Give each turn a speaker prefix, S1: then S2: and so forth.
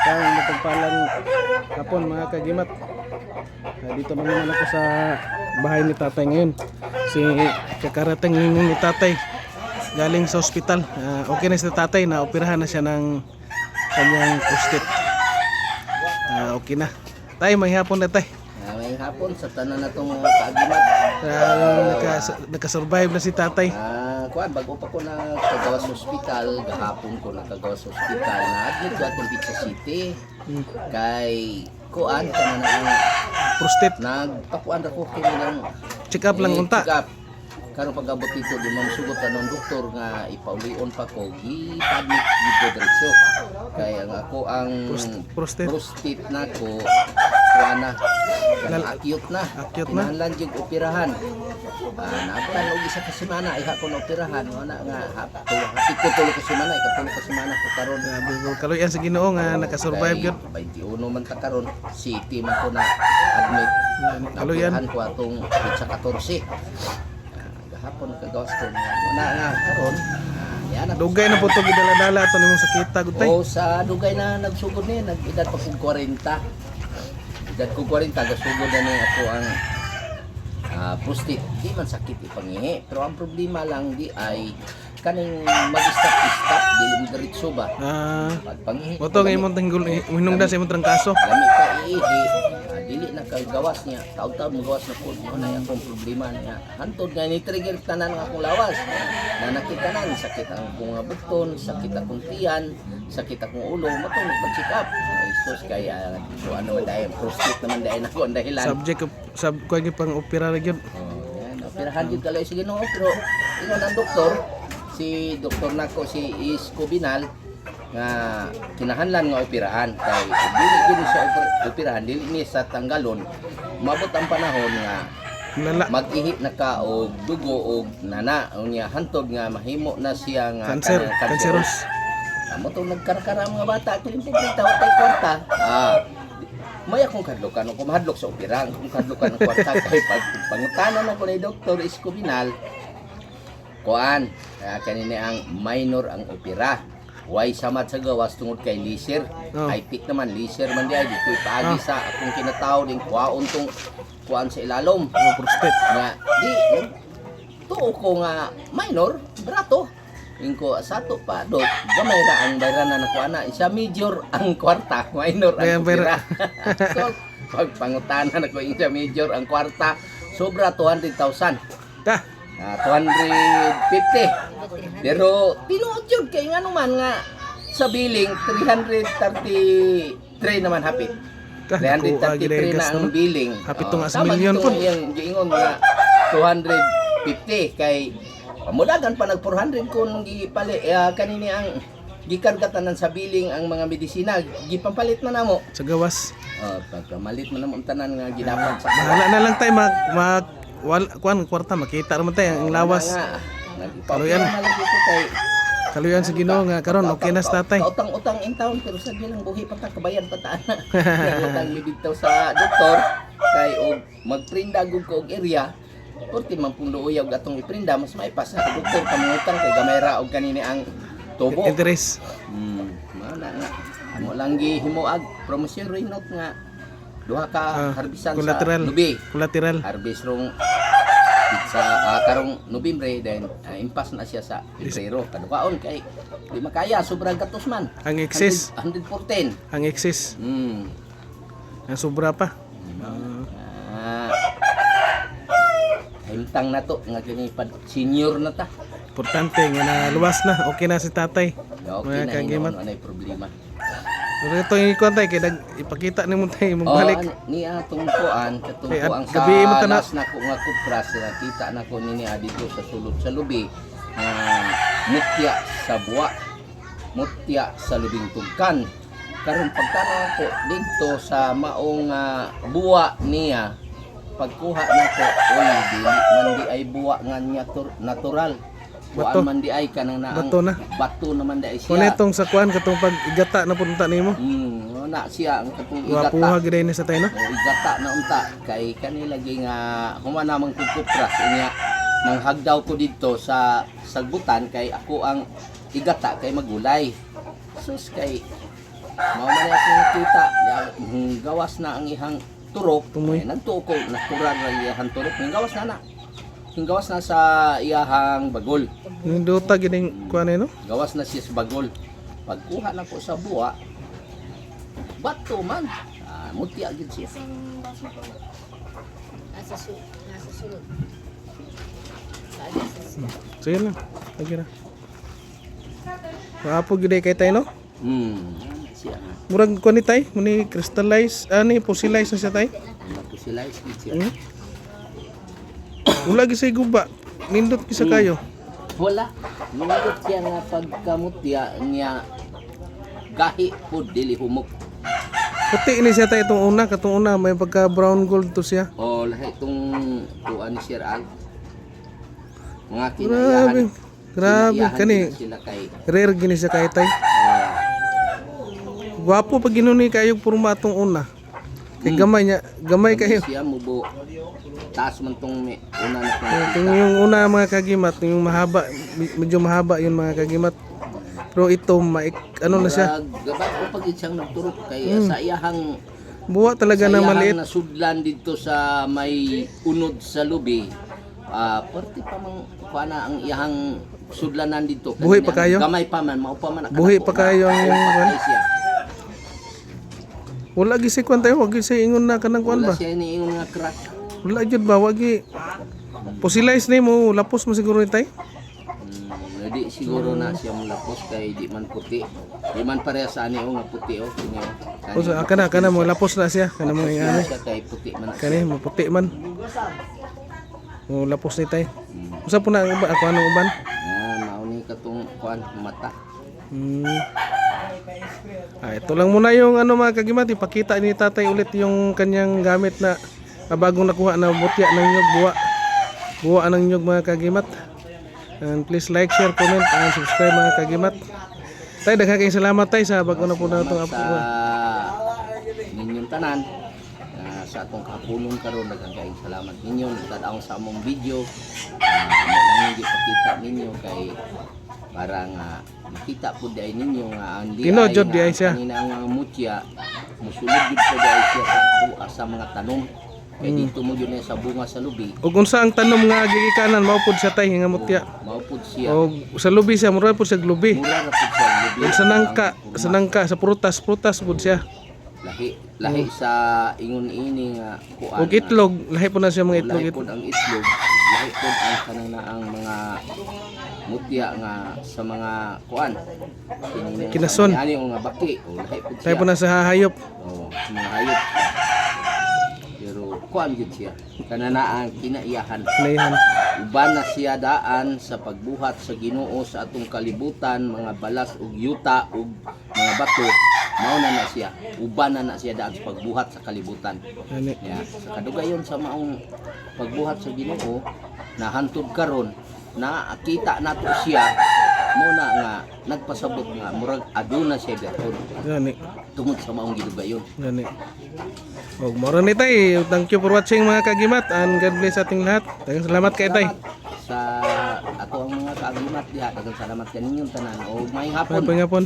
S1: Kang matagpalang hapon mga kagimat. Dito naman ako sa bahay ni tatay ngayon. Kakarating ni tatay galing sa ospital. Okay na si tatay, na operahan na siya ng kanyang prostate. Okay na. Tay, may hapon na tay.
S2: May hapon sa tanan na itong kaagimat.
S1: Nakasurvive na si tatay.
S2: Kuan, bago pa ko nakagawa sa ospital, gahapon ko nakagawa sa ospital, na-admit ko atong Pizza City. Kay kuan, kana na ang
S1: Prostate.
S2: nagpakuan ako kini
S1: Check up lang unta.
S2: check up. Karon pag-abot dito, di man sugot ng doktor nga ipaulion pa ko, gi-admit dito diretso. Kaya nga ako ang
S1: Prostate.
S2: prostate nako kuana acute na.
S1: Acute na.
S2: Kinahanglan jud operahan. Naabtan og isa ka semana iha ko na operahan, wala nga hapit ko tulo ka semana, ikatulo ka semana ko karon.
S1: Kaluyan sa Ginoo nga nakasurvive gyud.
S2: 21 man ta karon, city man ko na admit.
S1: Kaluyan.
S2: Operahan ko atong sa 14. Gahapon kagawas ko wala nga karon. Yan ang
S1: Dugay na po ito gidala-dala ito nimong sakita gutay.
S2: o sa dugay na nagsugod ni nag-edad pa kong 40. Edad ko 40 gasugod na ni ako ang prostate. Di man sakit ipangihi, pero ang problema lang di ay kaning mag-stop dili mo diretso ba. Pagpangihi.
S1: Moto nga imong tanggol hinungdan sa imong trangkaso.
S2: Lami ka iihi, dili na kagawas niya. Taon-taon mo gawas na po. Ano yung akong problema niya. Hantod nga ni-trigger tanan ng akong lawas. Na nakitanan, sakit ang akong bukton, sakit akong tiyan, sakit akong ulo. Matong nagpa-check up. Ay sus, kaya so ano man dahil, prostate naman dahil ako ang dahilan.
S1: Subject ko yung pang opera gyud.
S2: Yan, operahan yun kalay sa Ginoo. Pero ingon ang doktor, si doktor nako si Isko Binal, nga kinahanglan nga operahan kay dili gyud siya operahan, dili ni sa tanggalon. Mabot ang panahon nga mag-ihi na ka og dugo og nana unya hantod nga mahimo na siya nga
S1: cancerous.
S2: Amo to nagkarakara ang mga bata kiling pupunta wa tay kwarta. May akong kadlokan kung mahadlok sa opera, kung kadlokan ng kwarta kay pangutanan ako ni Dr. Isko Binal. Kuan, kanini ang minor ang opera. Way samat sa gawas tungod kay leisure. High peak naman leisure man di ay dito ipaagi sa akong kinataw ding kuwaon tong kuan sa ilalom.
S1: Prostate.
S2: Nga di tuo ko nga minor brato. Ingko sato pa dot gamay ra ang bayrana na kuana isa major ang kwarta, minor ang opera. So pagpangutanan ako isa major ang kwarta sobra 200,000. 250. Pero tinuod yun kay nga naman nga sa billing 333 naman hapit. 333 na ang billing.
S1: Hapit to nga sa milyon po.
S2: Yung giingon nga 250 kay mulagan pa nag 400 kung gipali kanini ang gikargatanan sa billing ang mga medisina gipampalit man namo
S1: Sa gawas.
S2: pagkamalit man namo ang tanan nga gidapat sa
S1: Bahala na lang tayo kuan kwarta makita naman tayo ang lawas. Kaluyan. Kaluyan sa Ginoo nga karon okay na sa tatay.
S2: Utang-utang in town pero sa bilang buhi pa ta kabayan pa ta na. Utang libitaw sa doktor kay og magprinda gud ko og area. Porti man pung luoy og atong iprinda mas maipas sa doktor kamutang kay gamay ra og kanini ang tubo.
S1: Interest.
S2: Mana nga. Amo lang gihimuag promissory note nga duha ka harbisan
S1: collateral.
S2: sa lubi.
S1: Collateral.
S2: Harvest rong sa karong Nobyembre then impas na siya sa Pebrero kadukaon kay di makaya sobrang gatos man
S1: Ang excess.
S2: 114
S1: Ang excess. Ang sobra pa.
S2: himtang na to nga kini senior na ta
S1: Importante nga naluwas na. Okay na si tatay.
S2: okay na hinon anay problema.
S1: Pero ito yung ikuan tayo, kaya ipakita ni mo tayo, magbalik.
S2: Ni atong kuan katong
S1: Ay,
S2: ang
S1: gabi mo
S2: sa
S1: ta na-
S2: last na ko nga kupras nakita na ko nini dito sa sulod sa lubi mutya sa buwa mutya sa lubing tugkan karon pagtanaw ko dito sa maong buwa niya pagkuha nako oy dili man di ay buwa nga niya natural
S1: Bato.
S2: buwan man di ay kanang naang
S1: Bato na.
S2: bato naman di ay siya.
S1: Kung itong sa kuan, katong pag igata na punta nimo.
S2: Na siya ang katong igata.
S1: Wapuha gid ni sa tayo no.
S2: O igata na unta kay kanila gi nga humana man kung kupras niya nang hagdaw ko dito sa sagbutan kay ako ang igata kay magulay. Sus kay mao man ako nakita gawas na ang ihang turok.
S1: Tumoy.
S2: Nagtuo ko natural ang iyahang turok. Gawas na. Gawas na sa iyahang bagol.
S1: Yung duta gining kuan no?
S2: Gawas na siya sa bagol. Pagkuha na ko sa buwa, bato man. Muti agad siya.
S3: Nasa sulod.
S1: Sige lang. Lagi na. Maapo gyud kay tay no?
S2: Siya nga.
S1: Murag kuan ni tay, muni crystallize, ani fossilize na siya tay.
S2: Sila siya.
S1: Hmm? Wala gisay guba. Nindot kisa kayo.
S2: Wala. Nindot siya nga pagkamutya niya gahi po dili humok.
S1: Puti ni siya tay itong una, katong una may pagka brown gold to siya.
S2: O lahi itong tuan ni Sir Al. Mga
S1: Grabe.
S2: kinaiyahan.
S1: Grabe
S2: Kinaiyahan
S1: kani.
S2: din sila kay
S1: Rare gini siya kay tay. Gwapo pag ginuni kayo purma atong una. Kay gamay niya, gamay kayo.
S2: siya mubo. Taas man tong una na
S1: Kung yung una mga kagimat, yung mahaba, medyo mahaba yun mga kagimat. Pero ito, ano na siya,
S2: Gabay ko pag siyang nagturok kay sa iyahang
S1: buwa talaga na maliit.
S2: nasudlan dito sa may unod sa lubi. Parte pa mang kuana ang iyahang sudlanan dito.
S1: Buhi pa
S2: Kanina,
S1: kayo?
S2: Gamay pa man, mao pa man.
S1: Buhi pa kayo ang yung
S2: patay siya.
S1: Wala gisay kwan tayo, wag gisay ingon na kanang kwan
S2: Wala
S1: ba?
S2: siya iniingon nga crack.
S1: Wala jud ba, wag gi. Posilize ni mo, lapos mo siguro ni tay.
S2: Di siguro na siya mulapos kay di man puti. Di man pareha sa ani nga puti o.
S1: O sa kana mo lapos na siya, kana mo ano.
S2: Siya kay puti man.
S1: Kani mo puti man. Mo lapos ni tay. Usa po na ang uban, ako anong uban?
S2: Mauni katong kuan mata.
S1: Ito lang muna yung ano mga kagimat, ipakita ni tatay ulit yung kanyang gamit na bagong nakuha na butya ng nyug, buwa ng nyug mga kagimat. And please like, share, comment, and subscribe mga kagimat. Tay, daghang kayong salamat tay sa bago na po na itong apo.
S2: Ninyong tanan sa atong kapulong karon daghang kayong salamat ninyo nagtanaw sa among video. Nang hindi pakita ninyo kay para nga makita po dai ninyo nga ang
S1: Tinodjod di ay siya.
S2: kanina nga mutya musulod gid po dai siya sa mga tanom. Kay dito mo yun sa bunga sa lubi.
S1: Ug unsa ang tanom nga gigikanan mao pud siya tay nga mutya.
S2: Maupod siya.
S1: O sa lubi siya, mura pud siya lubi.
S2: Mura ra pud siya lubi.
S1: Ug sa nangka, sa prutas pud siya.
S2: Lahi sa ingon ini nga kuan.
S1: Ug itlog, lahi po na siya mga itlog.
S2: Lahi po ang itlog. Lahi po ang kanang na ang mga mutya nga sa mga kuan.
S1: Kinason.
S2: Ani nga baki. O lahi po siya.
S1: Lahi po na sa hayop.
S2: Sa mga hayop. Pero kuan gid siya. Kananaan kinaiyahan.
S1: Naihan.
S2: Uban na siya daan sa pagbuhat sa Ginoo sa atong kalibutan, mga balas ug yuta ug mga bato. Mao na siya. Uban na siya daan sa pagbuhat sa kalibutan.
S1: Ani.
S2: Sa kadugayon sa maong pagbuhat sa Ginoo, nahantod karon na kita nato siya muna nga nagpasabot nga murag aduna siya gahon
S1: Gani.
S2: tungod sa maong gidugayon.
S1: Gani. Og moro ni tay. Thank you for watching mga kagimat and God bless ating lahat. Daghang salamat kay tay.
S2: Sa ato ang mga kaagimat diha, daghang salamat kaninyong tanan o may hapon.
S1: Pangapon.